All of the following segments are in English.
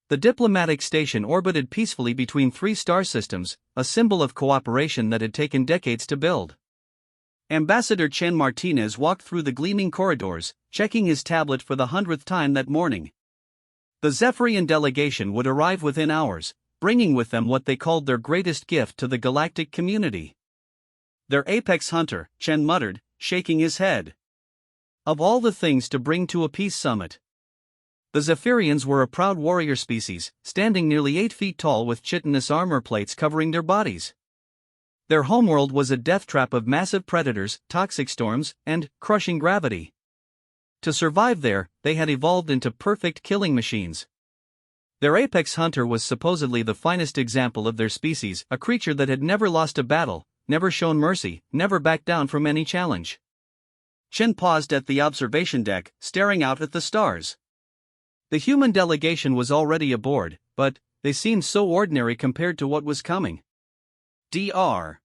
The diplomatic station orbited peacefully between three star systems, a symbol of cooperation that had taken decades to build. Ambassador Chen Martinez walked through the gleaming corridors, checking his tablet for the 100th time that morning. The Zephyrian delegation would arrive within hours, bringing with them what they called their greatest gift to the galactic community. Their apex hunter, Chen muttered, shaking his head. Of all the things to bring to a peace summit. The Zephyrians were a proud warrior species, standing nearly 8 feet tall with chitinous armor plates covering their bodies. Their homeworld was a death trap of massive predators, toxic storms, and crushing gravity. To survive there, they had evolved into perfect killing machines. Their apex hunter was supposedly the finest example of their species, a creature that had never lost a battle, never shown mercy, never backed down from any challenge. Chen paused at the observation deck, staring out at the stars. The human delegation was already aboard, but they seemed so ordinary compared to what was coming. Dr.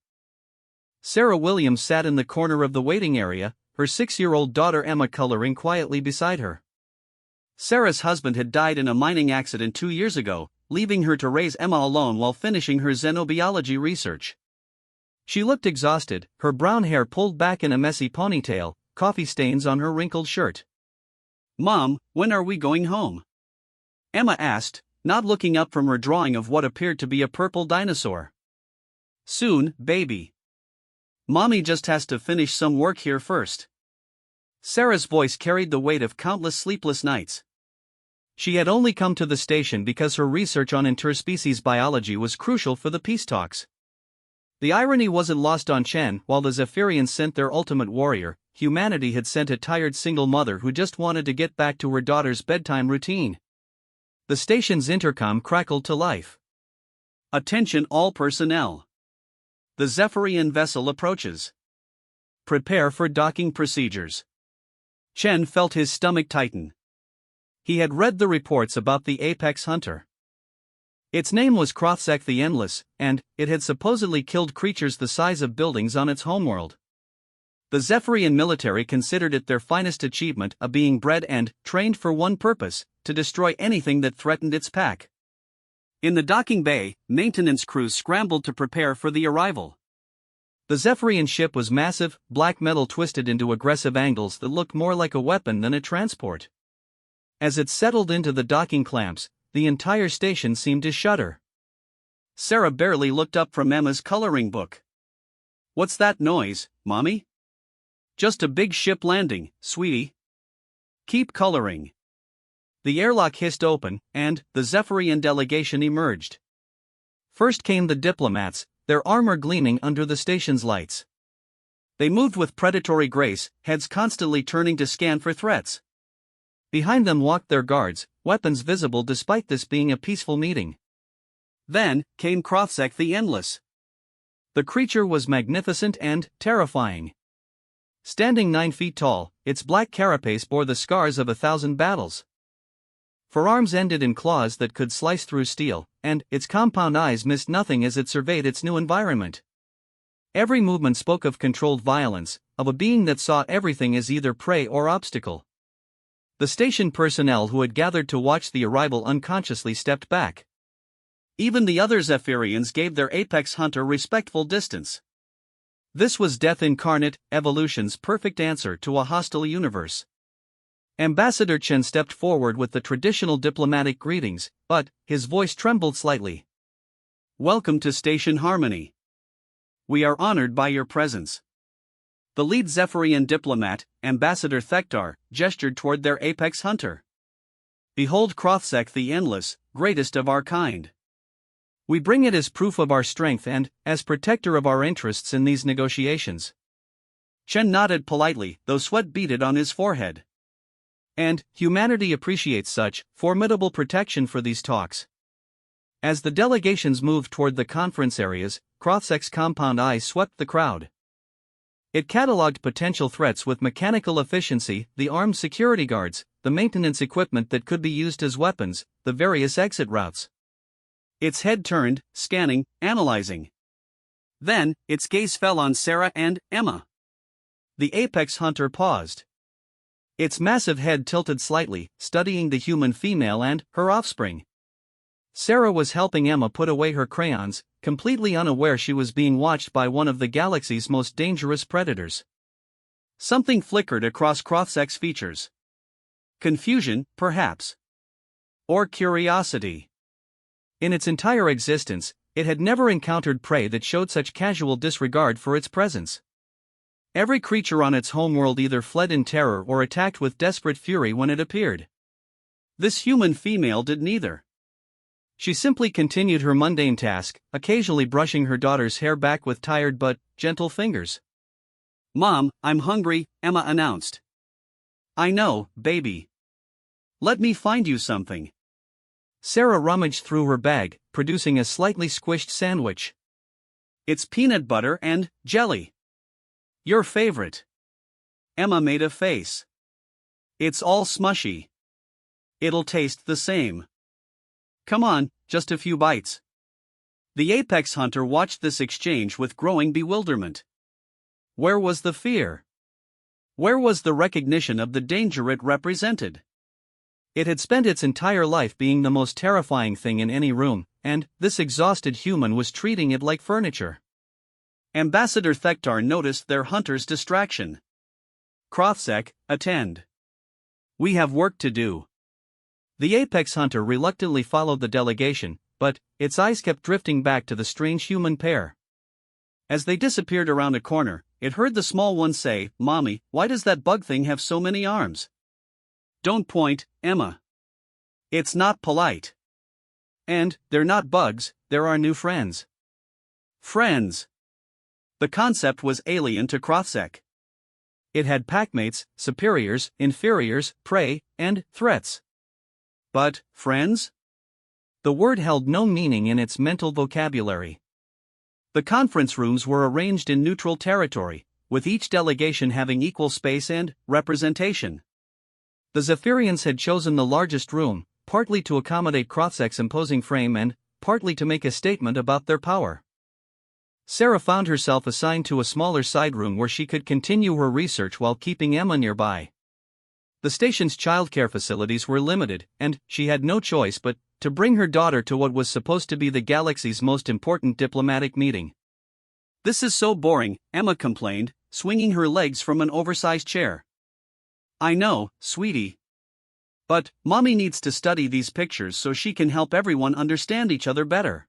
Sarah Williams sat in the corner of the waiting area, her 6-year-old daughter Emma coloring quietly beside her. Sarah's husband had died in a mining accident 2 years ago, leaving her to raise Emma alone while finishing her xenobiology research. She looked exhausted, her brown hair pulled back in a messy ponytail, coffee stains on her wrinkled shirt. "Mom, when are we going home?" Emma asked, not looking up from her drawing of what appeared to be a purple dinosaur. "Soon, baby. Mommy just has to finish some work here first." Sarah's voice carried the weight of countless sleepless nights. She had only come to the station because her research on interspecies biology was crucial for the peace talks. The irony wasn't lost on Chen. While the Zephyrians sent their ultimate warrior, humanity had sent a tired single mother who just wanted to get back to her daughter's bedtime routine. The station's intercom crackled to life. "Attention all personnel. The Zephyrian vessel approaches. Prepare for docking procedures." Chen felt his stomach tighten. He had read the reports about the apex hunter. Its name was Krothzek the Endless, and it had supposedly killed creatures the size of buildings on its homeworld. The Zephyrian military considered it their finest achievement of being bred and trained for one purpose: to destroy anything that threatened its pack. In the docking bay, maintenance crews scrambled to prepare for the arrival. The Zephyrian ship was massive, black metal twisted into aggressive angles that looked more like a weapon than a transport. As it settled into the docking clamps, the entire station seemed to shudder. Sarah barely looked up from Emma's coloring book. "What's that noise, Mommy?" "Just a big ship landing, sweetie. Keep coloring." The airlock hissed open, and the Zephyrian delegation emerged. First came the diplomats, their armor gleaming under the station's lights. They moved with predatory grace, heads constantly turning to scan for threats. Behind them walked their guards, weapons visible despite this being a peaceful meeting. Then came Krothzek the Endless. The creature was magnificent and terrifying. Standing 9 feet tall, its black carapace bore the scars of 1,000 battles. Forearms ended in claws that could slice through steel, and its compound eyes missed nothing as it surveyed its new environment. Every movement spoke of controlled violence, of a being that saw everything as either prey or obstacle. The station personnel who had gathered to watch the arrival unconsciously stepped back. Even the other Zephyrians gave their apex hunter respectful distance. This was death incarnate, evolution's perfect answer to a hostile universe. Ambassador Chen stepped forward with the traditional diplomatic greetings, but his voice trembled slightly. "Welcome to Station Harmony. We are honored by your presence." The lead Zephyrian diplomat, Ambassador Thektar, gestured toward their apex hunter. "Behold Krothzek the Endless, greatest of our kind. We bring it as proof of our strength and as protector of our interests in these negotiations." Chen nodded politely, though sweat beaded on his forehead. And humanity appreciates such formidable protection for these talks. As the delegations moved toward the conference areas, Krothzek's compound eye swept the crowd. It catalogued potential threats with mechanical efficiency: the armed security guards, the maintenance equipment that could be used as weapons, the various exit routes. Its head turned, scanning, analyzing. Then, its gaze fell on Sarah and Emma. The apex hunter paused. Its massive head tilted slightly, studying the human female and her offspring. Sarah was helping Emma put away her crayons, completely unaware she was being watched by one of the galaxy's most dangerous predators. Something flickered across Krothsek's features. Confusion, perhaps. Or curiosity. In its entire existence, it had never encountered prey that showed such casual disregard for its presence. Every creature on its homeworld either fled in terror or attacked with desperate fury when it appeared. This human female did neither. She simply continued her mundane task, occasionally brushing her daughter's hair back with tired but gentle fingers. "Mom, I'm hungry," Emma announced. "I know, baby. Let me find you something." Sarah rummaged through her bag, producing a slightly squished sandwich. "It's peanut butter and jelly. Your favorite." Emma made a face. "It's all smushy. It'll taste the same. Come on, just a few bites." The apex hunter watched this exchange with growing bewilderment. Where was the fear? Where was the recognition of the danger it represented? It had spent its entire life being the most terrifying thing in any room, and this exhausted human was treating it like furniture. Ambassador Thektar noticed their hunter's distraction. "Krothsek, attend. We have work to do." The apex hunter reluctantly followed the delegation, but its eyes kept drifting back to the strange human pair. As they disappeared around a corner, it heard the small one say, "Mommy, why does that bug thing have so many arms?" "Don't point, Emma. It's not polite. And they're not bugs, they're our new friends." Friends. The concept was alien to Krothsek. It had packmates, superiors, inferiors, prey, and threats. But, friends? The word held no meaning in its mental vocabulary. The conference rooms were arranged in neutral territory, with each delegation having equal space and representation. The Zephyrians had chosen the largest room, partly to accommodate Krothsek's imposing frame and partly to make a statement about their power. Sarah found herself assigned to a smaller side room where she could continue her research while keeping Emma nearby. The station's childcare facilities were limited, and she had no choice but to bring her daughter to what was supposed to be the galaxy's most important diplomatic meeting. "This is so boring," Emma complained, swinging her legs from an oversized chair. "I know, sweetie. But Mommy needs to study these pictures so she can help everyone understand each other better."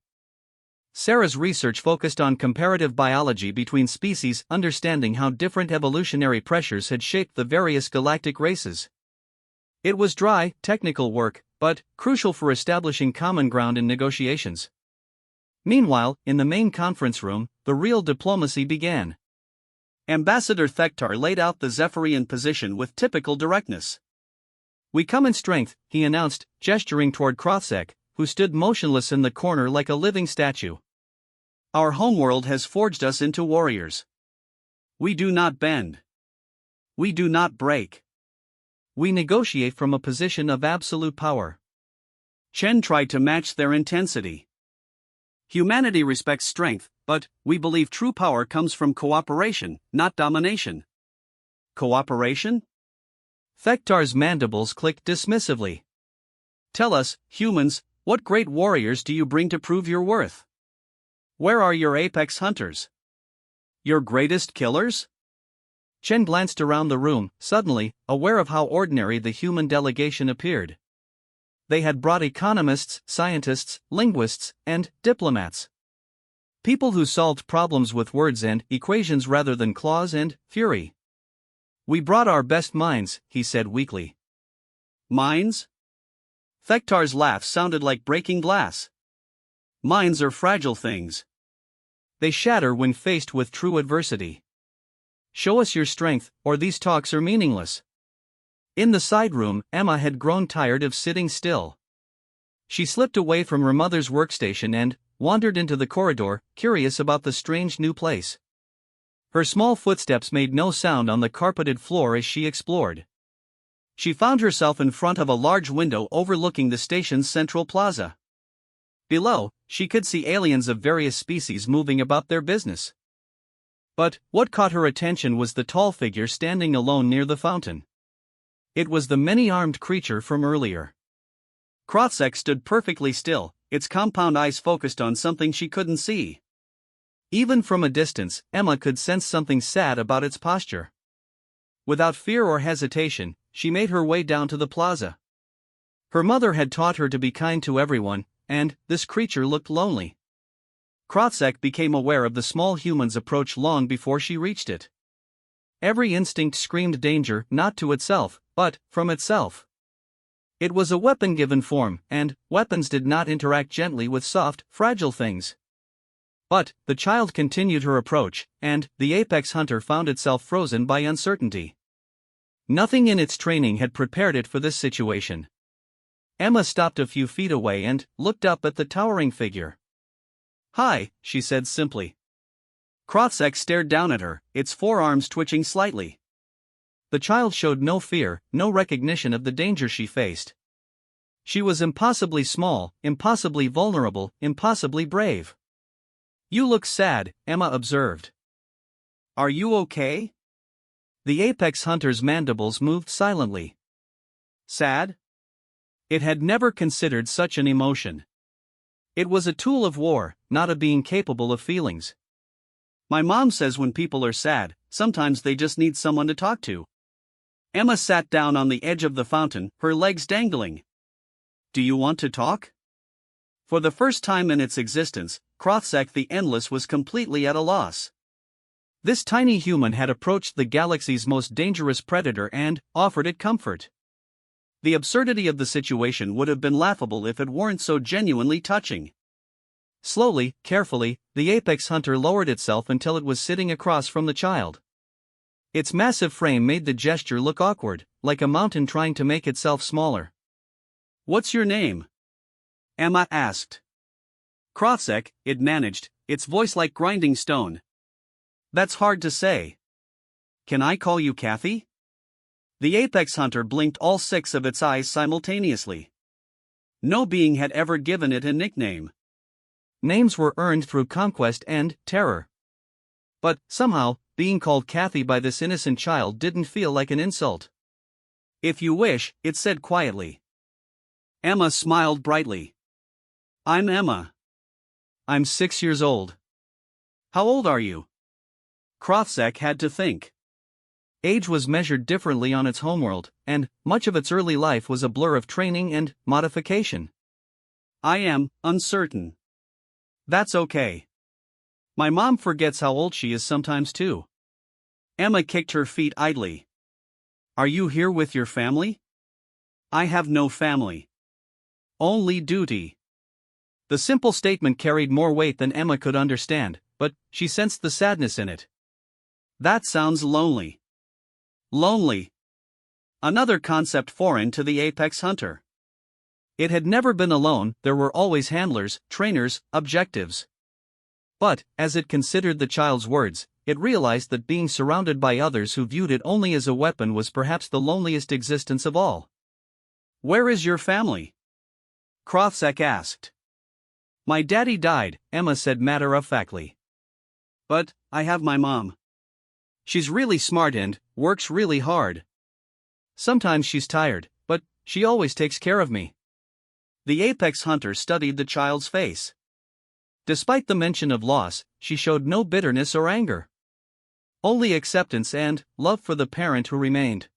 Sarah's research focused on comparative biology between species, understanding how different evolutionary pressures had shaped the various galactic races. It was dry, technical work, but crucial for establishing common ground in negotiations. Meanwhile, in the main conference room, the real diplomacy began. Ambassador Thektar laid out the Zephyrian position with typical directness. "We come in strength," he announced, gesturing toward Krothsek, who stood motionless in the corner like a living statue. "Our homeworld has forged us into warriors. We do not bend. We do not break. We negotiate from a position of absolute power." Chen tried to match their intensity. "Humanity respects strength, but we believe true power comes from cooperation, not domination." "Cooperation?" Thektar's mandibles clicked dismissively. "Tell us, humans, what great warriors do you bring to prove your worth? Where are your apex hunters? Your greatest killers?" Chen glanced around the room, suddenly aware of how ordinary the human delegation appeared. They had brought economists, scientists, linguists, and diplomats. People who solved problems with words and equations rather than claws and fury. "We brought our best minds," he said weakly. "Minds?" Thektar's laugh sounded like breaking glass. "Minds are fragile things. They shatter when faced with true adversity. Show us your strength, or these talks are meaningless." In the side room, Emma had grown tired of sitting still. She slipped away from her mother's workstation and wandered into the corridor, curious about the strange new place. Her small footsteps made no sound on the carpeted floor as she explored. She found herself in front of a large window overlooking the station's central plaza. Below, she could see aliens of various species moving about their business. But what caught her attention was the tall figure standing alone near the fountain. It was the many-armed creature from earlier. Krothsek stood perfectly still, its compound eyes focused on something she couldn't see. Even from a distance, Emma could sense something sad about its posture. Without fear or hesitation, she made her way down to the plaza. Her mother had taught her to be kind to everyone, and this creature looked lonely. Krotzek became aware of the small human's approach long before she reached it. Every instinct screamed danger, not to itself, but from itself. It was a weapon-given form, and weapons did not interact gently with soft, fragile things. But the child continued her approach, and the apex hunter found itself frozen by uncertainty. Nothing in its training had prepared it for this situation. Emma stopped a few feet away and looked up at the towering figure. "Hi," she said simply. Krotzek stared down at her, its forearms twitching slightly. The child showed no fear, no recognition of the danger she faced. She was impossibly small, impossibly vulnerable, impossibly brave. "You look sad," Emma observed. "Are you okay?" The apex hunter's mandibles moved silently. Sad? It had never considered such an emotion. It was a tool of war, not a being capable of feelings. "My mom says when people are sad, sometimes they just need someone to talk to." Emma sat down on the edge of the fountain, her legs dangling. "Do you want to talk?" For the first time in its existence, Krotzek the Endless was completely at a loss. This tiny human had approached the galaxy's most dangerous predator and offered it comfort. The absurdity of the situation would have been laughable if it weren't so genuinely touching. Slowly, carefully, the apex hunter lowered itself until it was sitting across from the child. Its massive frame made the gesture look awkward, like a mountain trying to make itself smaller. "What's your name?" Emma asked. "Krotzek," it managed, its voice like grinding stone. "That's hard to say. Can I call you Kathy?" The apex hunter blinked all 6 of its eyes simultaneously. No being had ever given it a nickname. Names were earned through conquest and terror. But, somehow, being called Kathy by this innocent child didn't feel like an insult. "If you wish," it said quietly. Emma smiled brightly. "I'm Emma. I'm 6 years old." "How old are you?" Krotzek had to think. Age was measured differently on its homeworld, and much of its early life was a blur of training and modification. "I am uncertain." "That's okay. My mom forgets how old she is sometimes too." Emma kicked her feet idly. "Are you here with your family?" "I have no family. Only duty." The simple statement carried more weight than Emma could understand, but she sensed the sadness in it. "That sounds lonely." Lonely. Another concept foreign to the apex hunter. It had never been alone, there were always handlers, trainers, objectives. But, as it considered the child's words, it realized that being surrounded by others who viewed it only as a weapon was perhaps the loneliest existence of all. "Where is your family?" Krotzek asked. "My daddy died," Emma said matter-of-factly. "But, I have my mom. She's really smart and works really hard. Sometimes she's tired, but she always takes care of me." The apex hunter studied the child's face. Despite the mention of loss, she showed no bitterness or anger. Only acceptance and love for the parent who remained.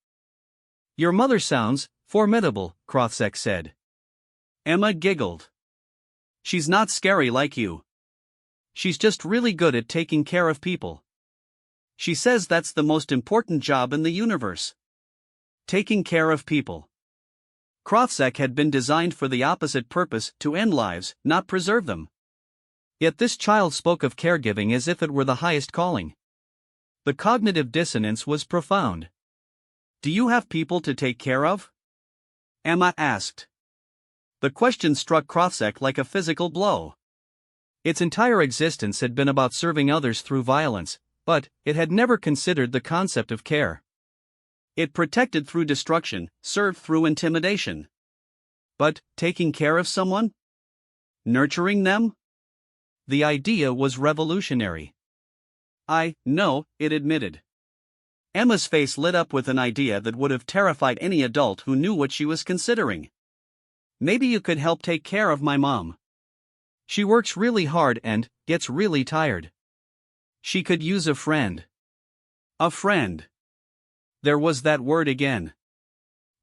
"Your mother sounds formidable," Krotzek said. Emma giggled. "She's not scary like you. She's just really good at taking care of people. She says that's the most important job in the universe. Taking care of people." Krotzek had been designed for the opposite purpose, to end lives, not preserve them. Yet this child spoke of caregiving as if it were the highest calling. The cognitive dissonance was profound. "Do you have people to take care of?" Emma asked. The question struck Krotzek like a physical blow. Its entire existence had been about serving others through violence, but it had never considered the concept of care. It protected through destruction, served through intimidation. But, taking care of someone? Nurturing them? The idea was revolutionary. "I know," it admitted. Emma's face lit up with an idea that would have terrified any adult who knew what she was considering. "Maybe you could help take care of my mom." She works really hard and gets really tired. She could use a friend. A friend. There was that word again.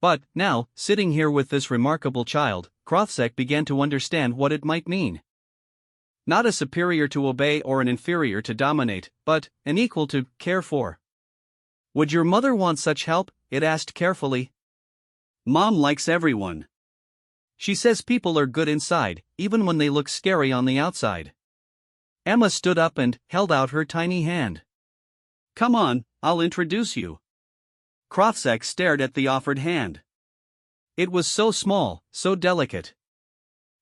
But, now, sitting here with this remarkable child, Krothzek began to understand what it might mean. Not a superior to obey or an inferior to dominate, but an equal to care for. Would your mother want such help? It asked carefully. Mom likes everyone. She says people are good inside, even when they look scary on the outside. Emma stood up and held out her tiny hand. Come on, I'll introduce you. Krothzek stared at the offered hand. It was so small, so delicate.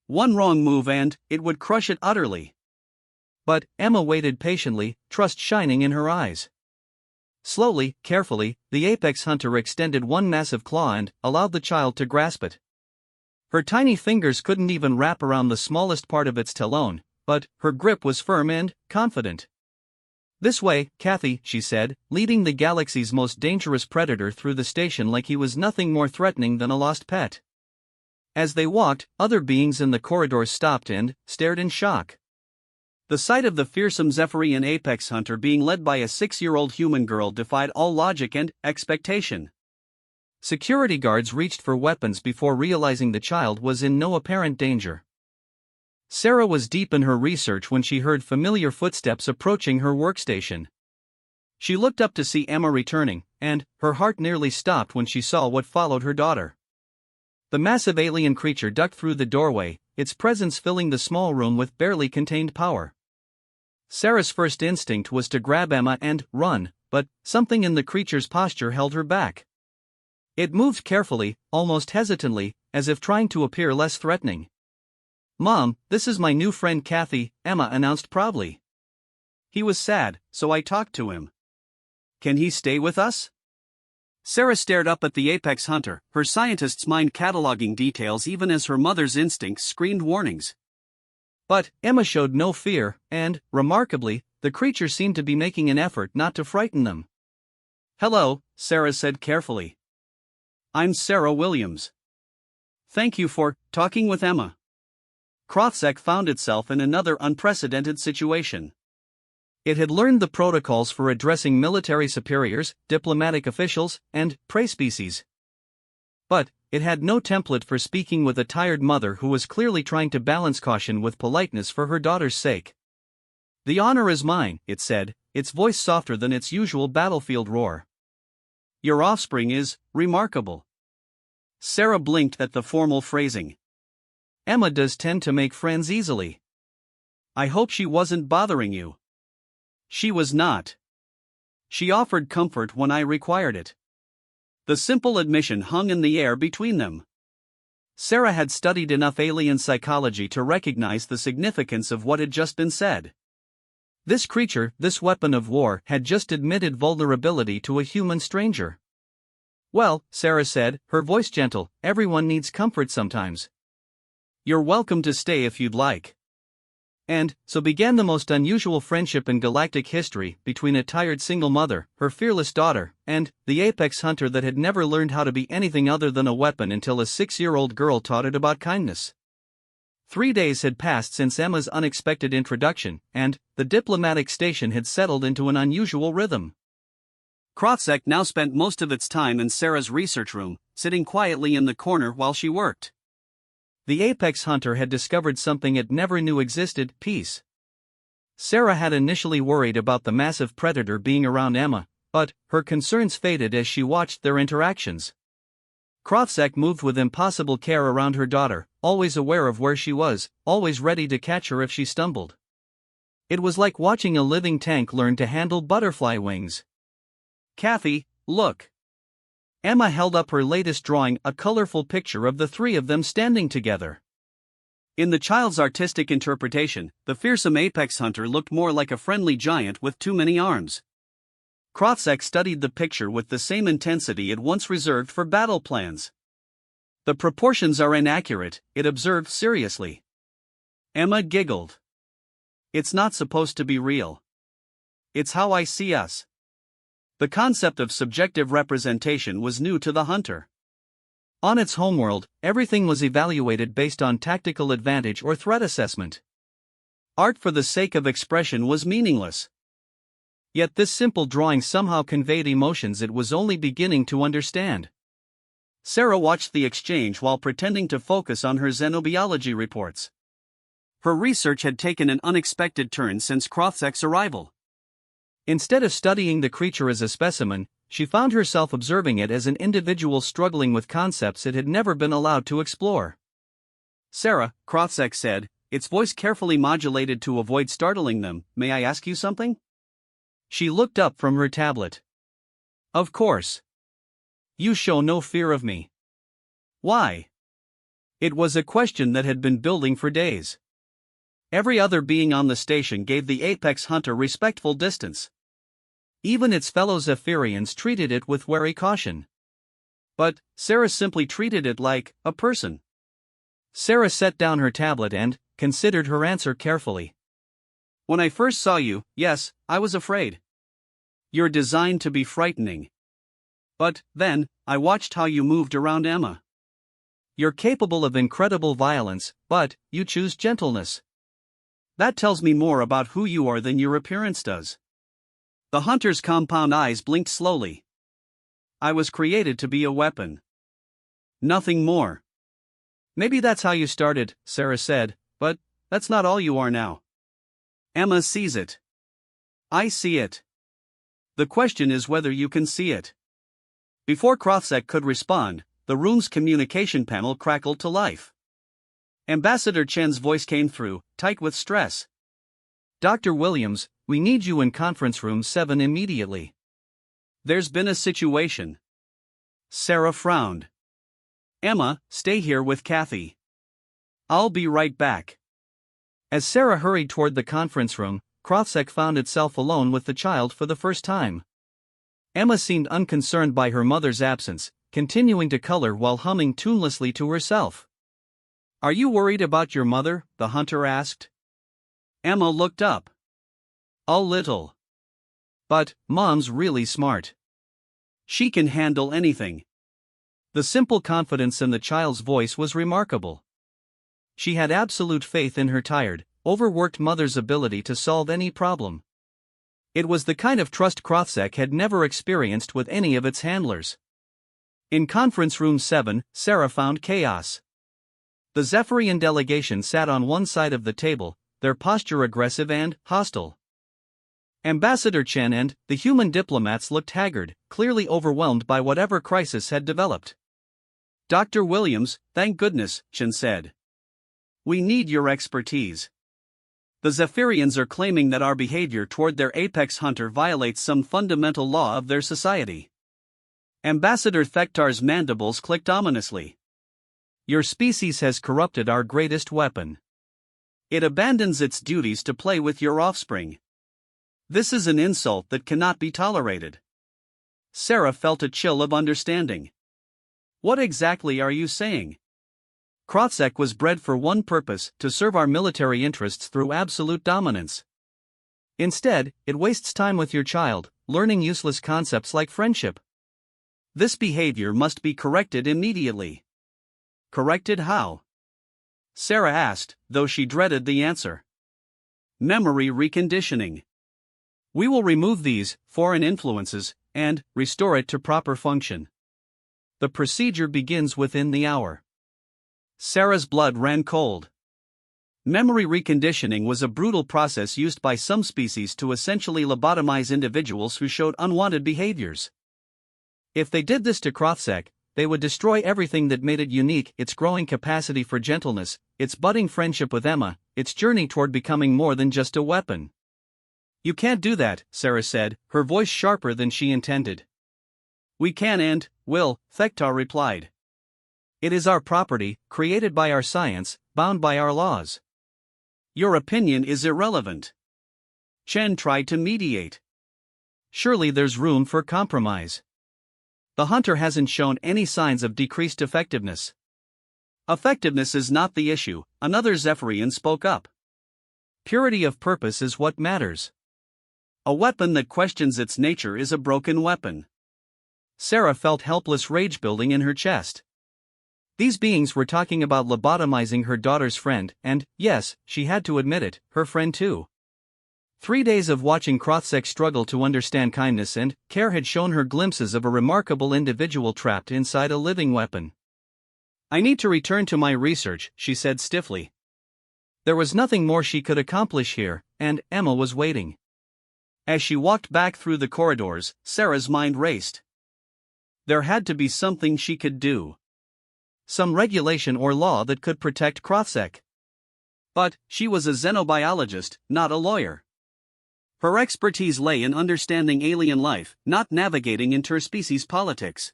One wrong move and it would crush it utterly. But Emma waited patiently, trust shining in her eyes. Slowly, carefully, the apex hunter extended one massive claw and allowed the child to grasp it. Her tiny fingers couldn't even wrap around the smallest part of its talon, but her grip was firm and confident. This way, Kathy, she said, leading the galaxy's most dangerous predator through the station like he was nothing more threatening than a lost pet. As they walked, other beings in the corridors stopped and stared in shock. The sight of the fearsome Zephyrian apex hunter being led by a 6-year-old human girl defied all logic and expectation. Security guards reached for weapons before realizing the child was in no apparent danger. Sarah was deep in her research when she heard familiar footsteps approaching her workstation. She looked up to see Emma returning, and her heart nearly stopped when she saw what followed her daughter. The massive alien creature ducked through the doorway, its presence filling the small room with barely contained power. Sarah's first instinct was to grab Emma and run, but something in the creature's posture held her back. It moved carefully, almost hesitantly, as if trying to appear less threatening. Mom, this is my new friend Kathy, Emma announced proudly. He was sad, so I talked to him. Can he stay with us? Sarah stared up at the apex hunter, her scientist's mind cataloging details even as her mother's instincts screamed warnings. But Emma showed no fear, and, remarkably, the creature seemed to be making an effort not to frighten them. Hello, Sarah said carefully. I'm Sarah Williams. Thank you for talking with Emma. Krothzek found itself in another unprecedented situation. It had learned the protocols for addressing military superiors, diplomatic officials, and prey species. But it had no template for speaking with a tired mother who was clearly trying to balance caution with politeness for her daughter's sake. The honor is mine, it said, its voice softer than its usual battlefield roar. Your offspring is remarkable. Sarah blinked at the formal phrasing. Emma does tend to make friends easily. I hope she wasn't bothering you. She was not. She offered comfort when I required it. The simple admission hung in the air between them. Sarah had studied enough alien psychology to recognize the significance of what had just been said. This creature, this weapon of war, had just admitted vulnerability to a human stranger. Well, Sarah said, her voice gentle, everyone needs comfort sometimes. You're welcome to stay if you'd like. And so began the most unusual friendship in galactic history between a tired single mother, her fearless daughter, and the apex hunter that had never learned how to be anything other than a weapon until a 6-year-old girl taught it about kindness. 3 days had passed since Emma's unexpected introduction, and the diplomatic station had settled into an unusual rhythm. Krothzek now spent most of its time in Sarah's research room, sitting quietly in the corner while she worked. The apex hunter had discovered something it never knew existed, peace. Sarah had initially worried about the massive predator being around Emma, but her concerns faded as she watched their interactions. Krothzek moved with impossible care around her daughter, always aware of where she was, always ready to catch her if she stumbled. It was like watching a living tank learn to handle butterfly wings. Kathy, look. Emma held up her latest drawing, a colorful picture of the three of them standing together. In the child's artistic interpretation, the fearsome apex hunter looked more like a friendly giant with too many arms. Krothzek studied the picture with the same intensity it once reserved for battle plans. The proportions are inaccurate, it observed seriously. Emma giggled. It's not supposed to be real. It's how I see us. The concept of subjective representation was new to the hunter. On its homeworld, everything was evaluated based on tactical advantage or threat assessment. Art for the sake of expression was meaningless. Yet this simple drawing somehow conveyed emotions it was only beginning to understand. Sarah watched the exchange while pretending to focus on her xenobiology reports. Her research had taken an unexpected turn since Krothsek's arrival. Instead of studying the creature as a specimen, she found herself observing it as an individual struggling with concepts it had never been allowed to explore. "Sarah," Krothsek said, its voice carefully modulated to avoid startling them, "may I ask you something?" She looked up from her tablet. "Of course. You show no fear of me." "Why?" It was a question that had been building for days. Every other being on the station gave the apex hunter respectful distance. Even its fellow Zephyrians treated it with wary caution. But Sarah simply treated it like a person. Sarah set down her tablet and considered her answer carefully. "When I first saw you, yes, I was afraid. You're designed to be frightening. But then, I watched how you moved around Emma. You're capable of incredible violence, but you choose gentleness. That tells me more about who you are than your appearance does." The hunter's compound eyes blinked slowly. "I was created to be a weapon. Nothing more." "Maybe that's how you started," Sarah said, "but that's not all you are now." Emma sees it. I see it. The question is whether you can see it. Before Krothsek could respond, the room's communication panel crackled to life. Ambassador Chen's voice came through, tight with stress. "Dr. Williams, we need you in conference room 7 immediately. There's been a situation." Sarah frowned. "Emma, stay here with Kathy. I'll be right back." As Sarah hurried toward the conference room, Krothsek found itself alone with the child for the first time. Emma seemed unconcerned by her mother's absence, continuing to color while humming tunelessly to herself. "Are you worried about your mother?" the hunter asked. Emma looked up. "A little. But Mom's really smart. She can handle anything." The simple confidence in the child's voice was remarkable. She had absolute faith in her tired, overworked mother's ability to solve any problem. It was the kind of trust Krothsek had never experienced with any of its handlers. In conference room 7, Sarah found chaos. The Zephyrian delegation sat on one side of the table, their posture aggressive and hostile. Ambassador Chen and the human diplomats looked haggard, clearly overwhelmed by whatever crisis had developed. "Dr. Williams, thank goodness," Chen said. "We need your expertise. The Zephyrians are claiming that our behavior toward their apex hunter violates some fundamental law of their society." Ambassador Thektar's mandibles clicked ominously. "Your species has corrupted our greatest weapon. It abandons its duties to play with your offspring. This is an insult that cannot be tolerated." Sarah felt a chill of understanding. "What exactly are you saying?" "Krothsek was bred for one purpose, to serve our military interests through absolute dominance. Instead, it wastes time with your child, learning useless concepts like friendship. This behavior must be corrected immediately." "Corrected how?" Sarah asked, though she dreaded the answer. "Memory reconditioning. We will remove these foreign influences and restore it to proper function. The procedure begins within the hour." Sarah's blood ran cold. Memory reconditioning was a brutal process used by some species to essentially lobotomize individuals who showed unwanted behaviors. If they did this to Krothsek, they would destroy everything that made it unique: its growing capacity for gentleness, its budding friendship with Emma, its journey toward becoming more than just a weapon. "You can't do that," Sarah said, her voice sharper than she intended. "We can and will," Thektar replied. "It is our property, created by our science, bound by our laws." "Your opinion is irrelevant." Chen tried to mediate. "Surely there's room for compromise. The hunter hasn't shown any signs of decreased effectiveness." "Effectiveness is not the issue," another Zephyrian spoke up. "Purity of purpose is what matters. A weapon that questions its nature is a broken weapon." Sarah felt helpless rage building in her chest. These beings were talking about lobotomizing her daughter's friend, and, yes, she had to admit it, her friend too. 3 days of watching Krothzek struggle to understand kindness and care had shown her glimpses of a remarkable individual trapped inside a living weapon. "I need to return to my research," she said stiffly. There was nothing more she could accomplish here, and Emma was waiting. As she walked back through the corridors, Sarah's mind raced. There had to be something she could do. Some regulation or law that could protect Krothzek. But she was a xenobiologist, not a lawyer. Her expertise lay in understanding alien life, not navigating interspecies politics.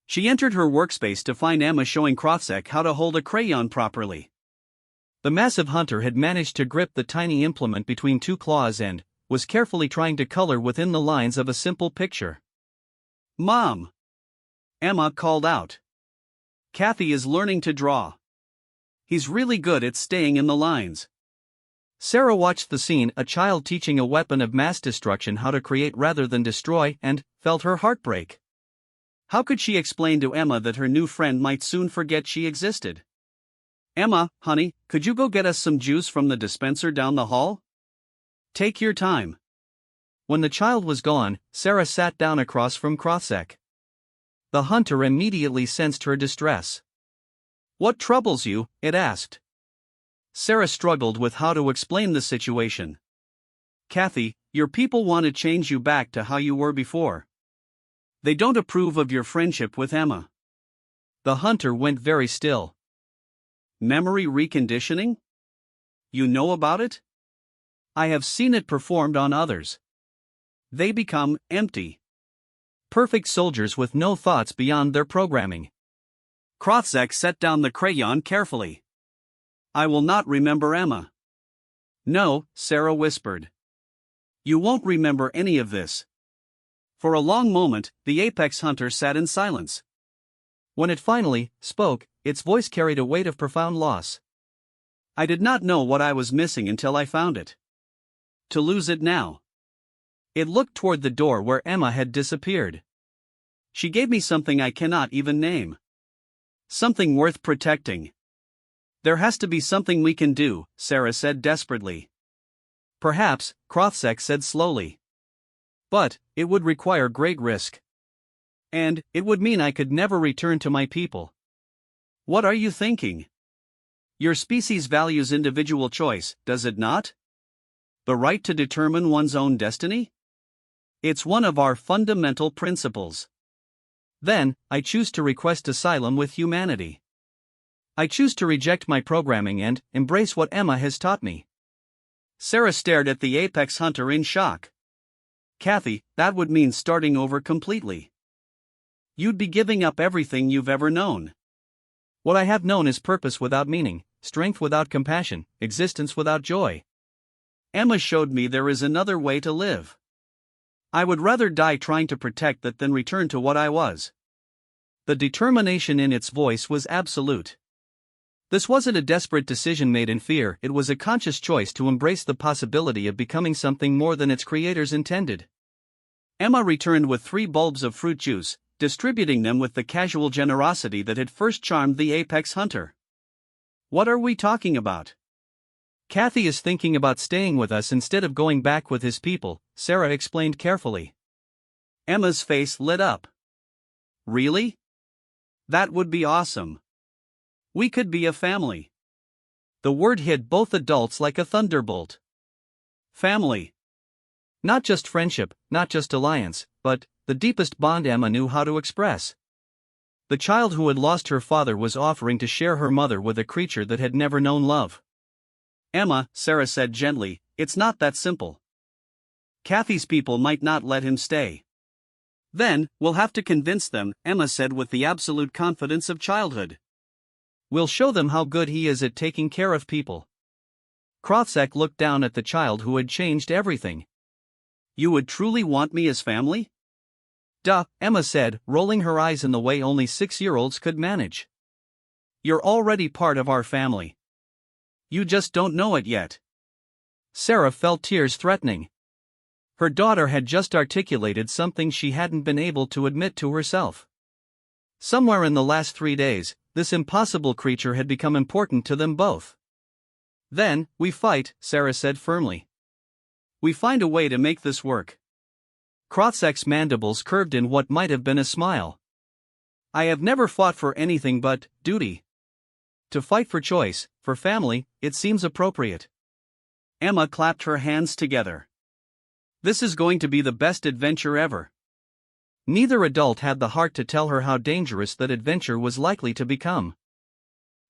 She entered her workspace to find Emma showing Krothzek how to hold a crayon properly. The massive hunter had managed to grip the tiny implement between two claws and was carefully trying to color within the lines of a simple picture. "Mom!" Emma called out. "Kathy is learning to draw. He's really good at staying in the lines." Sarah watched the scene, a child teaching a weapon of mass destruction how to create rather than destroy, and felt her heart break. How could she explain to Emma that her new friend might soon forget she existed? "Emma, honey, could you go get us some juice from the dispenser down the hall?" "Take your time." When the child was gone, Sarah sat down across from Krothzek. The hunter immediately sensed her distress. "What troubles you?" it asked. Sarah struggled with how to explain the situation. "Kathy, your people want to change you back to how you were before. They don't approve of your friendship with Emma." The hunter went very still. "Memory reconditioning? You know about it?" "I have seen it performed on others. They become empty. Perfect soldiers with no thoughts beyond their programming." Krothzek set down the crayon carefully. "I will not remember Emma." "No," Sarah whispered. "You won't remember any of this." For a long moment, the apex hunter sat in silence. When it finally spoke, its voice carried a weight of profound loss. "I did not know what I was missing until I found it. To lose it now." It looked toward the door where Emma had disappeared. "She gave me something I cannot even name. Something worth protecting. There has to be something we can do," Sarah said desperately. "Perhaps," Krothzek said slowly. "But it would require great risk. And it would mean I could never return to my people." "What are you thinking? Your species values individual choice, does it not? The right to determine one's own destiny? It's one of our fundamental principles." "Then, I choose to request asylum with humanity. I choose to reject my programming and embrace what Emma has taught me." Sarah stared at the apex hunter in shock. "Kathy, that would mean starting over completely. You'd be giving up everything you've ever known." "What I have known is purpose without meaning, strength without compassion, existence without joy. Emma showed me there is another way to live. I would rather die trying to protect that than return to what I was." The determination in its voice was absolute. This wasn't a desperate decision made in fear, it was a conscious choice to embrace the possibility of becoming something more than its creators intended. Emma returned with 3 bulbs of fruit juice, distributing them with the casual generosity that had first charmed the apex hunter. "What are we talking about?" "Kathy is thinking about staying with us instead of going back with his people," Sarah explained carefully. Emma's face lit up. "Really? That would be awesome. We could be a family." The word hit both adults like a thunderbolt. Family. Not just friendship, not just alliance, but the deepest bond Emma knew how to express. The child who had lost her father was offering to share her mother with a creature that had never known love. "Emma," Sarah said gently, "it's not that simple. Kathy's people might not let him stay." "Then, we'll have to convince them," Emma said with the absolute confidence of childhood. "We'll show them how good he is at taking care of people." Krothzek looked down at the child who had changed everything. "You would truly want me as family?" "Duh," Emma said, rolling her eyes in the way only 6-year-olds could manage. "You're already part of our family. You just don't know it yet." Sarah felt tears threatening. Her daughter had just articulated something she hadn't been able to admit to herself. Somewhere in the last 3 days, this impossible creature had become important to them both. Then, we fight, Sarah said firmly. We find a way to make this work. Krothsek's mandibles curved in what might have been a smile. I have never fought for anything but duty. To fight for choice, for family, it seems appropriate. Emma clapped her hands together. This is going to be the best adventure ever. Neither adult had the heart to tell her how dangerous that adventure was likely to become.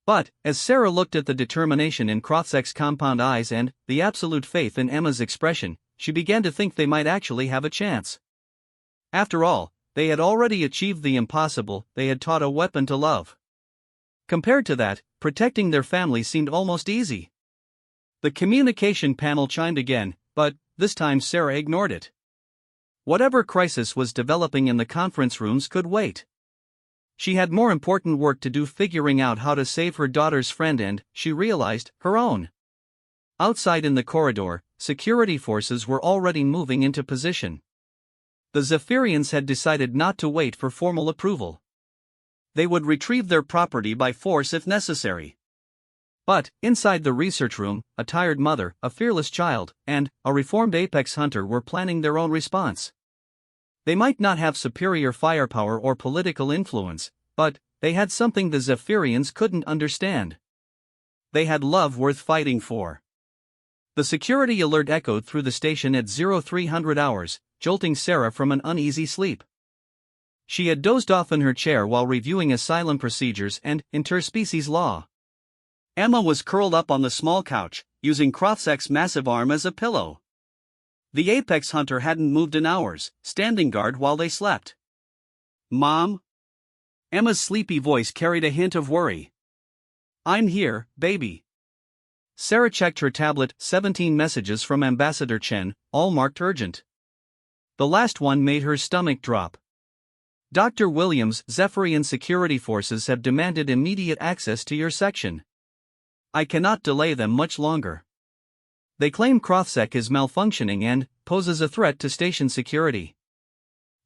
But, as Sarah looked at the determination in Krothsek's compound eyes and the absolute faith in Emma's expression, she began to think they might actually have a chance. After all, they had already achieved the impossible, they had taught a weapon to love. Compared to that, protecting their family seemed almost easy. The communication panel chimed again, but this time Sarah ignored it. Whatever crisis was developing in the conference rooms could wait. She had more important work to do, figuring out how to save her daughter's friend and, she realized, her own. Outside in the corridor, security forces were already moving into position. The Zephyrians had decided not to wait for formal approval. They would retrieve their property by force if necessary. But, inside the research room, a tired mother, a fearless child, and a reformed apex hunter were planning their own response. They might not have superior firepower or political influence, but they had something the Zephyrians couldn't understand. They had love worth fighting for. The security alert echoed through the station at 0300 hours, jolting Sarah from an uneasy sleep. She had dozed off in her chair while reviewing asylum procedures and interspecies law. Emma was curled up on the small couch, using Krothsek's massive arm as a pillow. The apex hunter hadn't moved in hours, standing guard while they slept. Mom? Emma's sleepy voice carried a hint of worry. I'm here, baby. Sarah checked her tablet, 17 messages from Ambassador Chen, all marked urgent. The last one made her stomach drop. Dr. Williams, Zephyrian security forces have demanded immediate access to your section. I cannot delay them much longer. They claim Krothsek is malfunctioning and poses a threat to station security.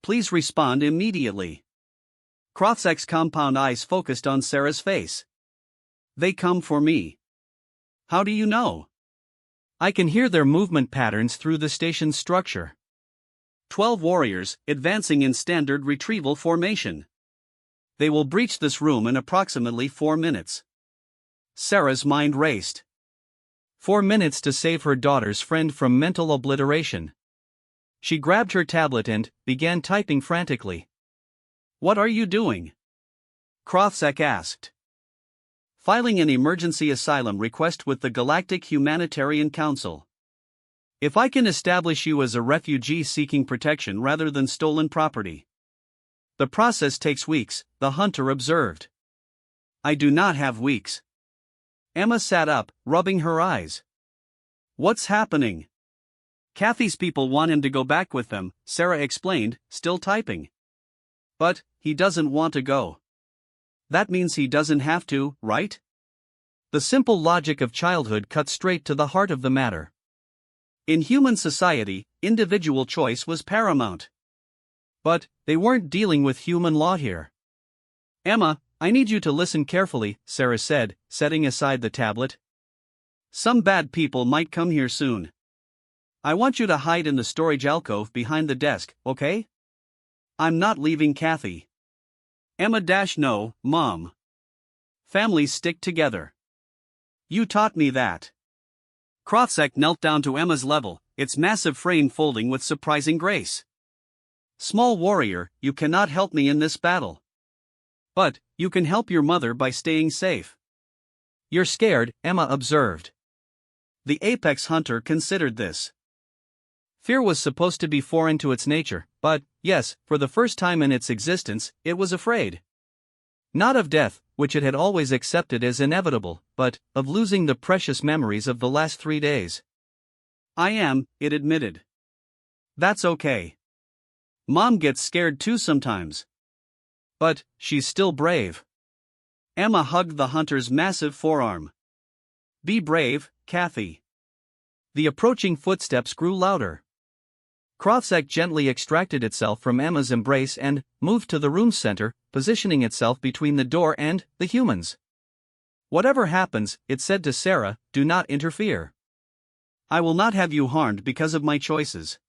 Please respond immediately. Krothsek's compound eyes focused on Sarah's face. They come for me. How do you know? I can hear their movement patterns through the station's structure. 12 warriors, advancing in standard retrieval formation. They will breach this room in approximately 4 minutes. Sarah's mind raced. 4 minutes to save her daughter's friend from mental obliteration. She grabbed her tablet and began typing frantically. What are you doing? Krothsek asked. Filing an emergency asylum request with the Galactic Humanitarian Council. If I can establish you as a refugee seeking protection rather than stolen property. The process takes weeks, the hunter observed. I do not have weeks. Emma sat up, rubbing her eyes. What's happening? Kathy's people want him to go back with them, Sarah explained, still typing. But he doesn't want to go. That means he doesn't have to, right? The simple logic of childhood cut straight to the heart of the matter. In human society, individual choice was paramount. But they weren't dealing with human law here. Emma, I need you to listen carefully, Sarah said, setting aside the tablet. Some bad people might come here soon. I want you to hide in the storage alcove behind the desk, okay? I'm not leaving Kathy. Emma-no, Mom. Families stick together. You taught me that. Krothsek knelt down to Emma's level, its massive frame folding with surprising grace. Small warrior, you cannot help me in this battle. But you can help your mother by staying safe. You're scared, Emma observed. The apex hunter considered this. Fear was supposed to be foreign to its nature, but, yes, for the first time in its existence, it was afraid. Not of death, which it had always accepted as inevitable, but of losing the precious memories of the last 3 days. I am, it admitted. That's okay. Mom gets scared too sometimes. But she's still brave. Emma hugged the hunter's massive forearm. Be brave, Kathy. The approaching footsteps grew louder. Krothzek gently extracted itself from Emma's embrace and moved to the room's center, positioning itself between the door and the humans. "Whatever happens," it said to Sarah, "do not interfere. I will not have you harmed because of my choices."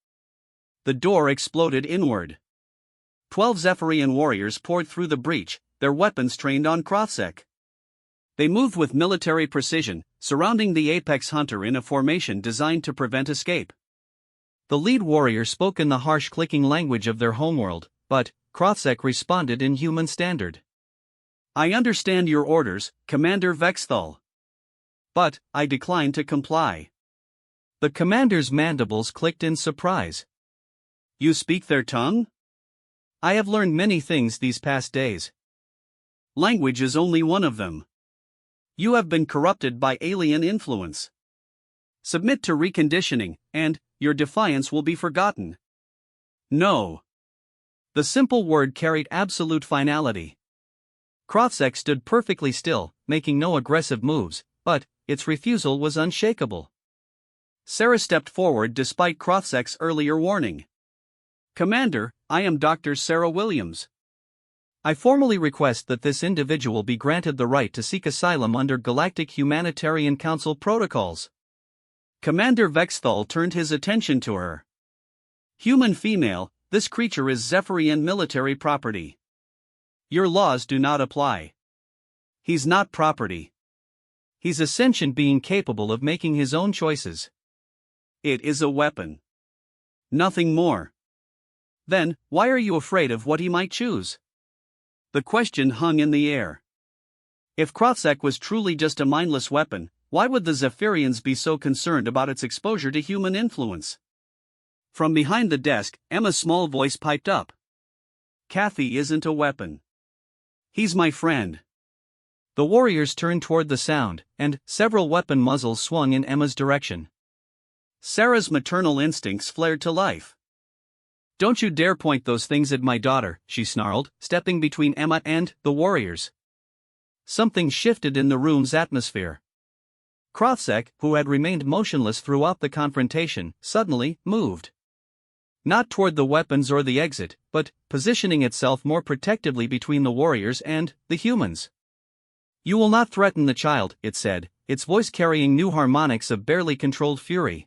The door exploded inward. 12 Zephyrian warriors poured through the breach, their weapons trained on Krothzek. They moved with military precision, surrounding the apex hunter in a formation designed to prevent escape. The lead warrior spoke in the harsh clicking language of their homeworld, but Krothzek responded in human standard. "I understand your orders, Commander Vexthal. But I decline to comply." The commander's mandibles clicked in surprise. "You speak their tongue?" "I have learned many things these past days. Language is only one of them. You have been corrupted by alien influence. Submit to reconditioning, and your defiance will be forgotten." "No." The simple word carried absolute finality. Krothzek stood perfectly still, making no aggressive moves, but its refusal was unshakable. Sarah stepped forward despite Krothzek's earlier warning. "Commander, I am Dr. Sarah Williams. I formally request that this individual be granted the right to seek asylum under Galactic Humanitarian Council protocols." Commander Vexthal turned his attention to her. "Human female, this creature is Zephyrian military property. Your laws do not apply. He's not property. He's a sentient being capable of making his own choices. It is a weapon. Nothing more. Then, why are you afraid of what he might choose?" The question hung in the air. If Krothzek was truly just a mindless weapon, why would the Zephyrians be so concerned about its exposure to human influence? From behind the desk, Emma's small voice piped up. "Kathy isn't a weapon. He's my friend." The warriors turned toward the sound, and several weapon muzzles swung in Emma's direction. Sarah's maternal instincts flared to life. "Don't you dare point those things at my daughter," she snarled, stepping between Emma and the warriors. Something shifted in the room's atmosphere. Krothzek, who had remained motionless throughout the confrontation, suddenly moved. Not toward the weapons or the exit, but positioning itself more protectively between the warriors and the humans. "You will not threaten the child," it said, its voice carrying new harmonics of barely controlled fury.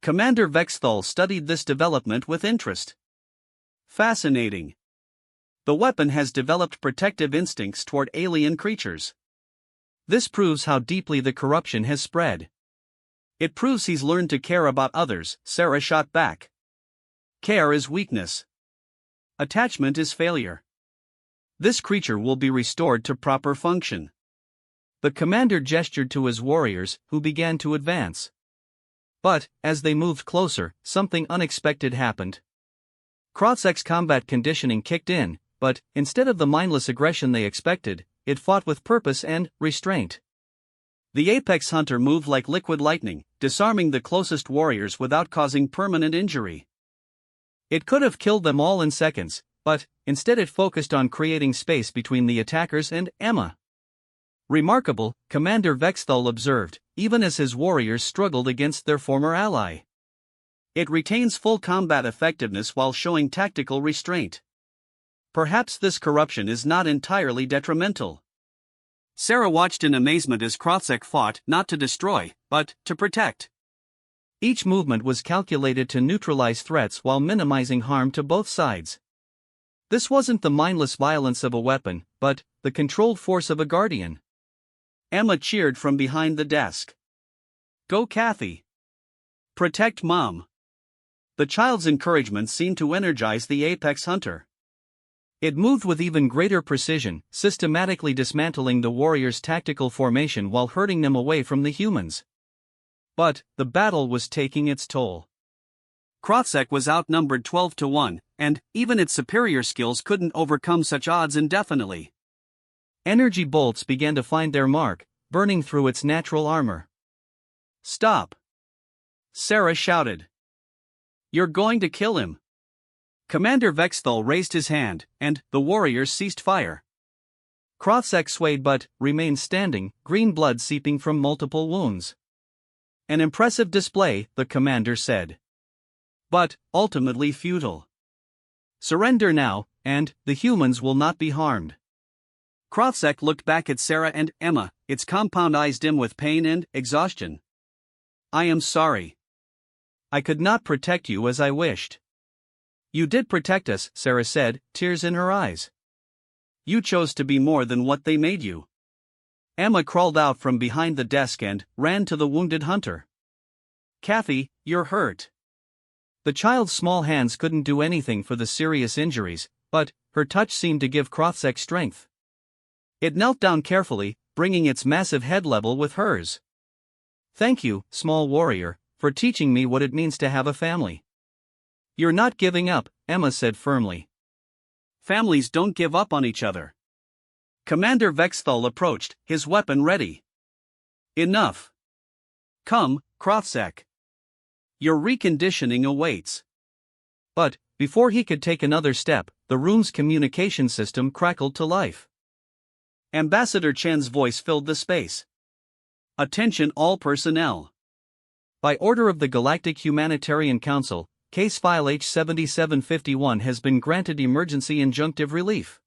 Commander Vexthal studied this development with interest. "Fascinating. The weapon has developed protective instincts toward alien creatures. This proves how deeply the corruption has spread. It proves he's learned to care about others," Sarah shot back. "Care is weakness. Attachment is failure. This creature will be restored to proper function." The commander gestured to his warriors, who began to advance. But, as they moved closer, something unexpected happened. Krothzek's combat conditioning kicked in, but, instead of the mindless aggression they expected, it fought with purpose and restraint. The apex hunter moved like liquid lightning, disarming the closest warriors without causing permanent injury. It could have killed them all in seconds, but instead it focused on creating space between the attackers and Emma. "Remarkable," Commander Vexthal observed, even as his warriors struggled against their former ally. "It retains full combat effectiveness while showing tactical restraint. Perhaps this corruption is not entirely detrimental." Sarah watched in amazement as Krothzek fought not to destroy, but to protect. Each movement was calculated to neutralize threats while minimizing harm to both sides. This wasn't the mindless violence of a weapon, but the controlled force of a guardian. Emma cheered from behind the desk. "Go, Kathy. Protect Mom." The child's encouragement seemed to energize the apex hunter. It moved with even greater precision, systematically dismantling the warriors' tactical formation while herding them away from the humans. But the battle was taking its toll. Krothzek was outnumbered 12-1, and even its superior skills couldn't overcome such odds indefinitely. Energy bolts began to find their mark, burning through its natural armor. "Stop!" Sarah shouted. "You're going to kill him." Commander Vexthal raised his hand, and the warriors ceased fire. Krothzek swayed but remained standing, green blood seeping from multiple wounds. "An impressive display," the commander said. but ultimately futile. Surrender now, and the humans will not be harmed. Krothzek looked back at Sarah and Emma, its compound eyes dim with pain and exhaustion. I am sorry. I could not protect you as I wished. You did protect us, Sarah said, tears in her eyes. You chose to be more than what they made you. Emma crawled out from behind the desk and ran to the wounded hunter. Kathy, you're hurt. The child's small hands couldn't do anything for the serious injuries, but her touch seemed to give Krothzek strength. It knelt down carefully, bringing its massive head level with hers. Thank you, small warrior, for teaching me what it means to have a family. You're not giving up, Emma said firmly. Families don't give up on each other. Commander Vexthal approached, his weapon ready. Enough. Come, Krothzek. Your reconditioning awaits. But, before he could take another step, the room's communication system crackled to life. Ambassador Chen's voice filled the space. Attention all personnel. By order of the Galactic Humanitarian Council, Case File H7751 has been granted emergency injunctive relief.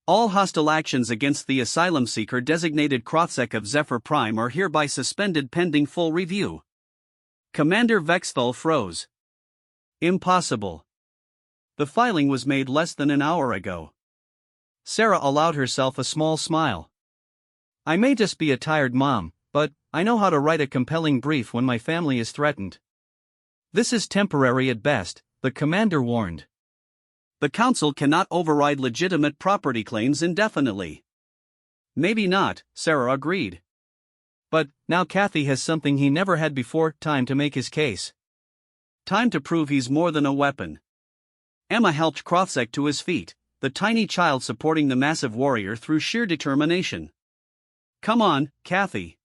All hostile actions against the asylum seeker designated Krothzek of Zephyr Prime are hereby suspended pending full review. Commander Vexthal froze. Impossible. The filing was made less than an hour ago. Sarah allowed herself a small smile. I may just be a tired mom, but I know how to write a compelling brief when my family is threatened. This is temporary at best, the commander warned. The council cannot override legitimate property claims indefinitely. Maybe not, Sarah agreed. But now Kathy has something he never had before, time to make his case. Time to prove he's more than a weapon. Emma helped Krothzek to his feet, the tiny child supporting the massive warrior through sheer determination. Come on, Kathy.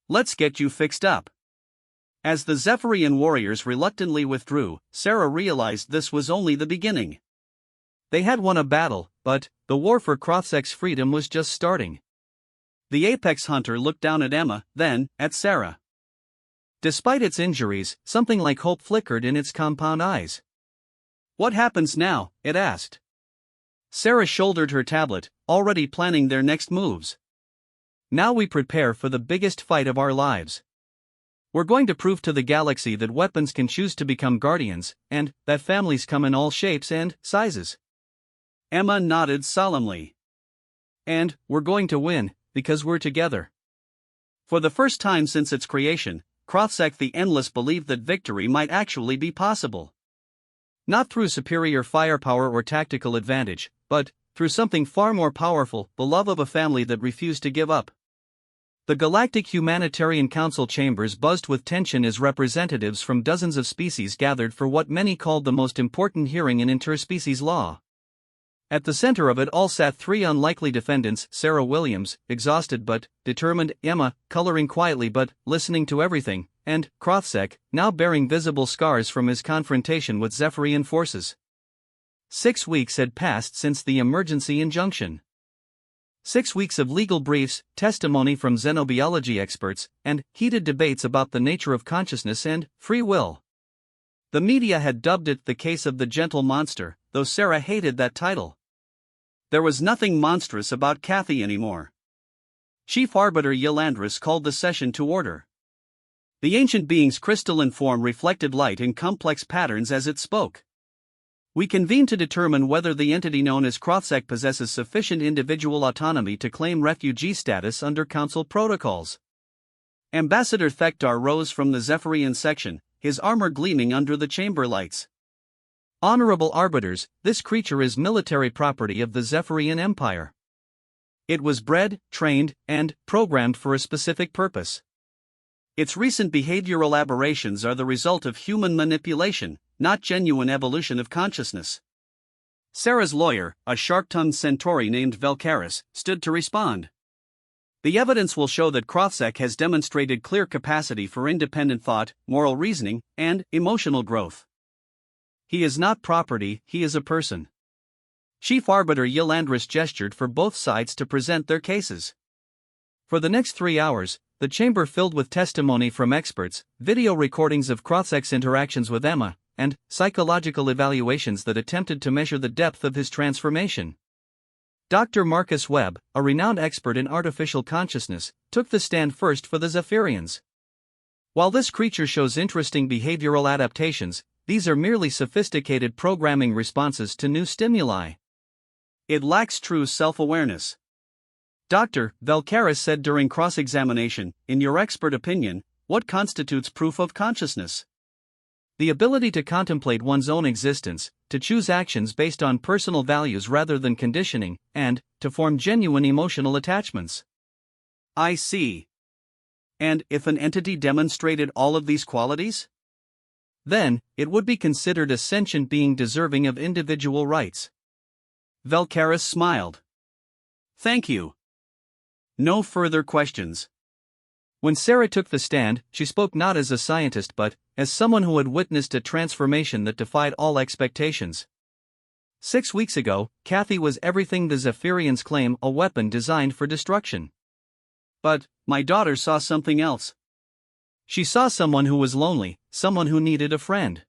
Let's get you fixed up. As the Zephyrian warriors reluctantly withdrew, Sarah realized this was only the beginning. They had won a battle, but the war for Krothzek's freedom was just starting. The apex hunter looked down at Emma, then at Sarah. Despite its injuries, something like hope flickered in its compound eyes. What happens now? It asked. Sarah shouldered her tablet, already planning their next moves. Now we prepare for the biggest fight of our lives. We're going to prove to the galaxy that weapons can choose to become guardians, and that families come in all shapes and sizes. Emma nodded solemnly. And we're going to win, because we're together. For the first time since its creation, Krothzek the Endless believed that victory might actually be possible. Not through superior firepower or tactical advantage, but through something far more powerful, the love of a family that refused to give up. The Galactic Humanitarian Council chambers buzzed with tension as representatives from dozens of species gathered for what many called the most important hearing in interspecies law. At the center of it all sat three unlikely defendants: Sarah Williams, exhausted but determined; Emma, coloring quietly but listening to everything; and Krothzek, now bearing visible scars from his confrontation with Zephyrian forces. 6 weeks had passed since the emergency injunction. 6 weeks of legal briefs, testimony from xenobiology experts, and heated debates about the nature of consciousness and free will. The media had dubbed it the case of the gentle monster, though Sarah hated that title. There was nothing monstrous about Kathy anymore. Chief Arbiter Yelandris called the session to order. The ancient being's crystalline form reflected light in complex patterns as it spoke. We convene to determine whether the entity known as Krothzek possesses sufficient individual autonomy to claim refugee status under Council protocols. Ambassador Thekdar rose from the Zephyrian section, his armor gleaming under the chamber lights. Honorable arbiters, this creature is military property of the Zephyrian Empire. It was bred, trained, and programmed for a specific purpose. Its recent behavioral aberrations are the result of human manipulation, not genuine evolution of consciousness. Sarah's lawyer, a sharp-tongued centauri named Velcaris, stood to respond. The evidence will show that Krothzek has demonstrated clear capacity for independent thought, moral reasoning, and emotional growth. He is not property, he is a person. Chief Arbiter Yelandris gestured for both sides to present their cases. For the next 3 hours, the chamber filled with testimony from experts, video recordings of Krothzek's interactions with Emma, and psychological evaluations that attempted to measure the depth of his transformation. Dr. Marcus Webb, a renowned expert in artificial consciousness, took the stand first for the Zephyrians. While this creature shows interesting behavioral adaptations, these are merely sophisticated programming responses to new stimuli. It lacks true self-awareness. Dr. Velkaris said during cross-examination, in your expert opinion, what constitutes proof of consciousness? The ability to contemplate one's own existence, to choose actions based on personal values rather than conditioning, and to form genuine emotional attachments. I see. And if an entity demonstrated all of these qualities? Then, it would be considered a sentient being deserving of individual rights. Velkaris smiled. Thank you. No further questions. When Sarah took the stand, she spoke not as a scientist but as someone who had witnessed a transformation that defied all expectations. 6 weeks ago, Kathy was everything the Zephyrians claim, a weapon designed for destruction. But my daughter saw something else. She saw someone who was lonely, someone who needed a friend.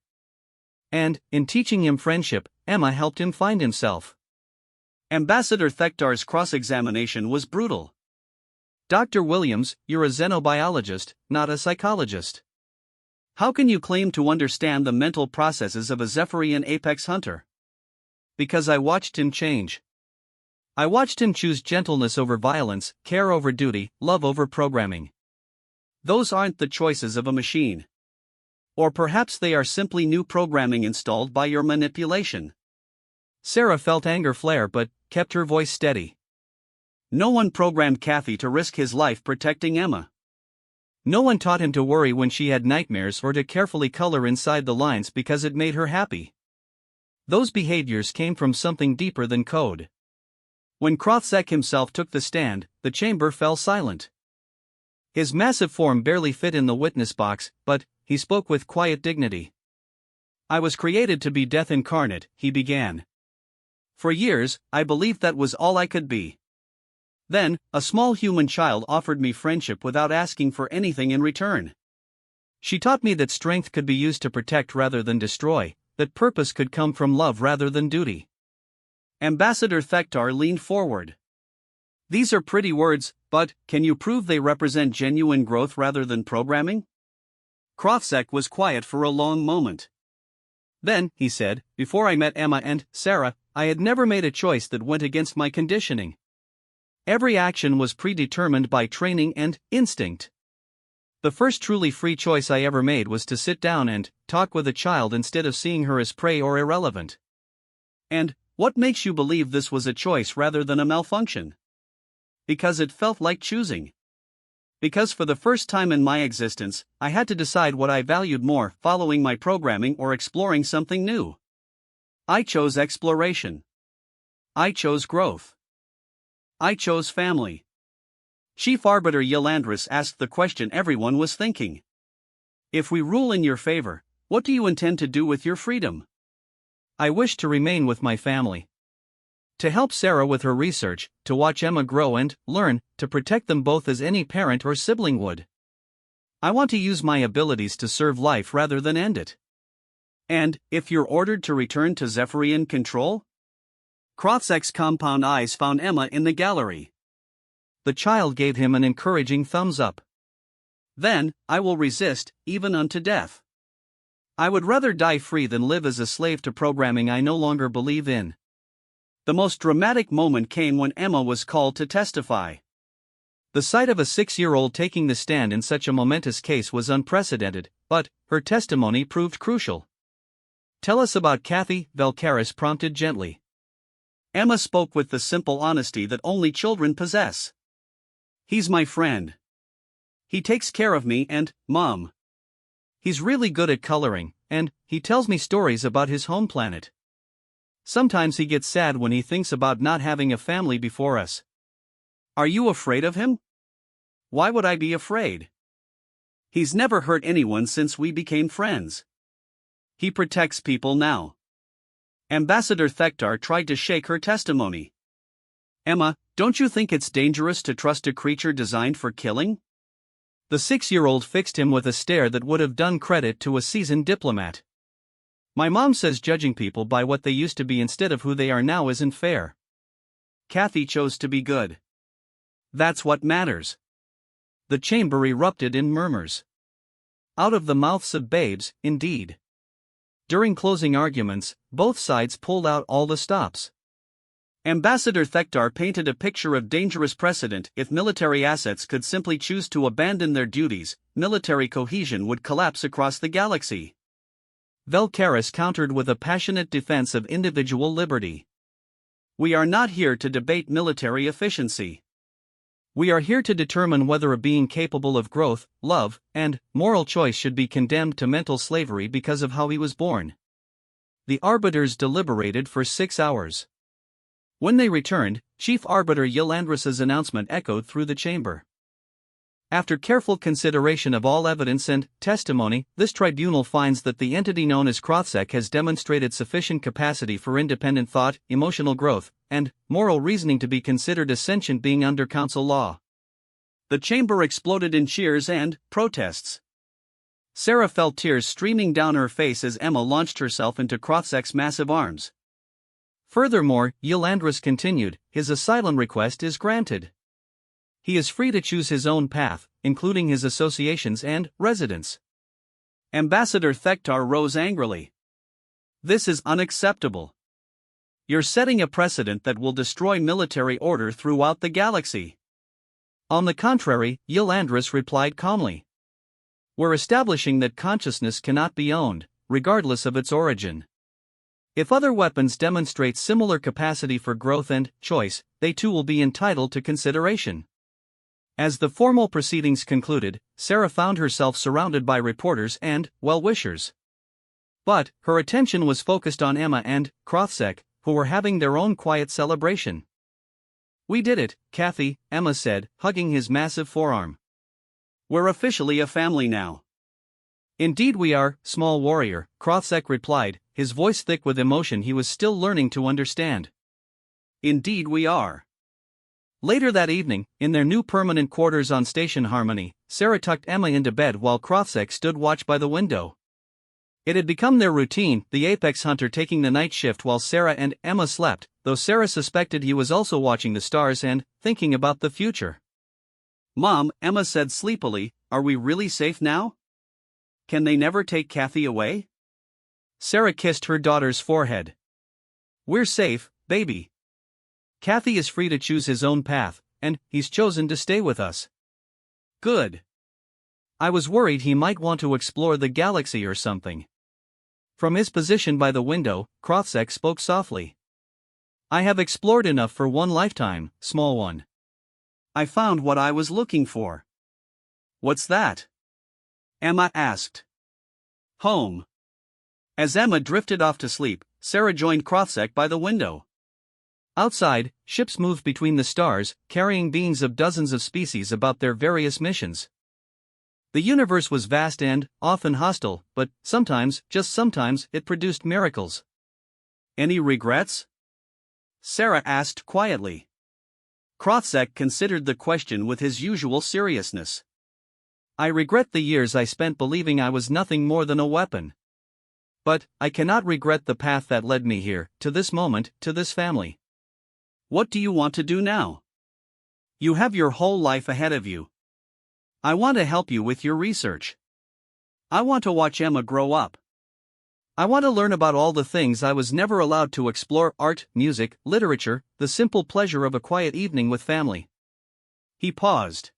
And, in teaching him friendship, Emma helped him find himself. Ambassador Thektar's cross-examination was brutal. Dr. Williams, you're a xenobiologist, not a psychologist. How can you claim to understand the mental processes of a Zephyrian apex hunter? Because I watched him change. I watched him choose gentleness over violence, care over duty, love over programming. Those aren't the choices of a machine. Or perhaps they are simply new programming installed by your manipulation. Sarah felt anger flare but kept her voice steady. No one programmed Kathy to risk his life protecting Emma. No one taught him to worry when she had nightmares or to carefully color inside the lines because it made her happy. Those behaviors came from something deeper than code. When Krothzek himself took the stand, the chamber fell silent. His massive form barely fit in the witness box, but he spoke with quiet dignity. I was created to be death incarnate, he began. For years, I believed that was all I could be. Then, a small human child offered me friendship without asking for anything in return. She taught me that strength could be used to protect rather than destroy, that purpose could come from love rather than duty. Ambassador Thektar leaned forward. These are pretty words, but can you prove they represent genuine growth rather than programming? Krothzek was quiet for a long moment. Then, he said, before I met Emma and Sarah, I had never made a choice that went against my conditioning. Every action was predetermined by training and instinct. The first truly free choice I ever made was to sit down and talk with a child instead of seeing her as prey or irrelevant. And what makes you believe this was a choice rather than a malfunction? Because it felt like choosing. Because for the first time in my existence, I had to decide what I valued more, following my programming or exploring something new. I chose exploration. I chose growth. I chose family. Chief Arbiter Yelandris asked the question everyone was thinking. If we rule in your favor, what do you intend to do with your freedom? I wish to remain with my family. To help Sarah with her research, to watch Emma grow and learn, to protect them both as any parent or sibling would. I want to use my abilities to serve life rather than end it. And, if you're ordered to return to Zephyrian control? Krothzek's compound eyes found Emma in the gallery. The child gave him an encouraging thumbs up. Then, I will resist, even unto death. I would rather die free than live as a slave to programming I no longer believe in. The most dramatic moment came when Emma was called to testify. The sight of a 6-year-old taking the stand in such a momentous case was unprecedented, but her testimony proved crucial. Tell us about Kathy, Velkaris prompted gently. Emma spoke with the simple honesty that only children possess. He's my friend. He takes care of me and Mom. He's really good at coloring, and he tells me stories about his home planet. Sometimes he gets sad when he thinks about not having a family before us. Are you afraid of him? Why would I be afraid? He's never hurt anyone since we became friends. He protects people now. Ambassador Thektar tried to shake her testimony. Emma, don't you think it's dangerous to trust a creature designed for killing? The 6-year-old fixed him with a stare that would have done credit to a seasoned diplomat. My mom says judging people by what they used to be instead of who they are now isn't fair. Kathy chose to be good. That's what matters. The chamber erupted in murmurs. Out of the mouths of babes, indeed. During closing arguments, both sides pulled out all the stops. Ambassador Thektar painted a picture of dangerous precedent. If military assets could simply choose to abandon their duties, military cohesion would collapse across the galaxy. Velkaris countered with a passionate defense of individual liberty. We are not here to debate military efficiency. We are here to determine whether a being capable of growth, love, and moral choice should be condemned to mental slavery because of how he was born. The arbiters deliberated for 6 hours. When they returned, Chief Arbiter Yelandris's announcement echoed through the chamber. After careful consideration of all evidence and testimony, this tribunal finds that the entity known as Krothsek has demonstrated sufficient capacity for independent thought, emotional growth, and moral reasoning to be considered a sentient being under council law. The chamber exploded in cheers and protests. Sarah felt tears streaming down her face as Emma launched herself into Krothsek's massive arms. Furthermore, Yelandris continued, his asylum request is granted. He is free to choose his own path, including his associations and residence. Ambassador Thektar rose angrily. This is unacceptable. You're setting a precedent that will destroy military order throughout the galaxy. On the contrary, Yelandris replied calmly. We're establishing that consciousness cannot be owned, regardless of its origin. If other weapons demonstrate similar capacity for growth and choice, they too will be entitled to consideration. As the formal proceedings concluded, Sarah found herself surrounded by reporters and well-wishers. But her attention was focused on Emma and Krothsek, who were having their own quiet celebration. We did it, Kathy, Emma said, hugging his massive forearm. We're officially a family now. Indeed we are, small warrior, Krothsek replied, his voice thick with emotion he was still learning to understand. Indeed we are. Later that evening, in their new permanent quarters on Station Harmony, Sarah tucked Emma into bed while Krothsek stood watch by the window. It had become their routine, the apex hunter taking the night shift while Sarah and Emma slept, though Sarah suspected he was also watching the stars and thinking about the future. Mom, Emma said sleepily, are we really safe now? Can they never take Kathy away? Sarah kissed her daughter's forehead. We're safe, baby. Kathy is free to choose his own path, and he's chosen to stay with us. Good. I was worried he might want to explore the galaxy or something. From his position by the window, Krothsek spoke softly. I have explored enough for one lifetime, small one. I found what I was looking for. What's that? Emma asked. Home. As Emma drifted off to sleep, Sarah joined Krothsek by the window. Outside, ships moved between the stars, carrying beings of dozens of species about their various missions. The universe was vast and, often hostile, but sometimes, just sometimes, it produced miracles. Any regrets? Sarah asked quietly. Krothsek considered the question with his usual seriousness. I regret the years I spent believing I was nothing more than a weapon. But, I cannot regret the path that led me here, to this moment, to this family. What do you want to do now? You have your whole life ahead of you. I want to help you with your research. I want to watch Emma grow up. I want to learn about all the things I was never allowed to explore: art, music, literature, the simple pleasure of a quiet evening with family. He paused.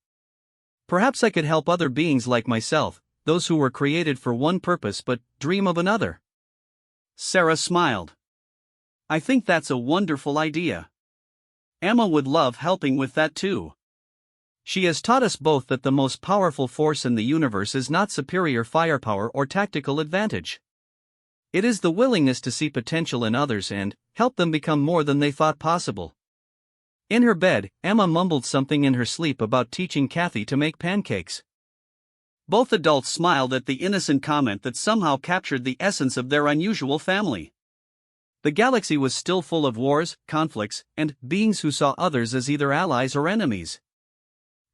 Perhaps I could help other beings like myself, those who were created for one purpose but dream of another. Sarah smiled. I think that's a wonderful idea. Emma would love helping with that too. She has taught us both that the most powerful force in the universe is not superior firepower or tactical advantage. It is the willingness to see potential in others and help them become more than they thought possible. In her bed, Emma mumbled something in her sleep about teaching Kathy to make pancakes. Both adults smiled at the innocent comment that somehow captured the essence of their unusual family. The galaxy was still full of wars, conflicts, and beings who saw others as either allies or enemies.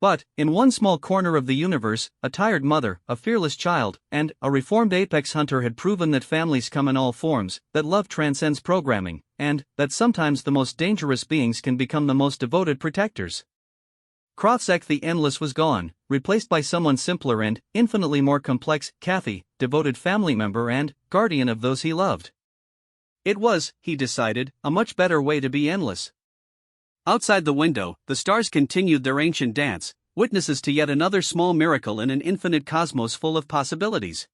But, in one small corner of the universe, a tired mother, a fearless child, and a reformed apex hunter had proven that families come in all forms, that love transcends programming, and that sometimes the most dangerous beings can become the most devoted protectors. Krothzek the Endless was gone, replaced by someone simpler and infinitely more complex, Kathy, devoted family member and guardian of those he loved. It was, he decided, a much better way to be endless. Outside the window, the stars continued their ancient dance, witnesses to yet another small miracle in an infinite cosmos full of possibilities.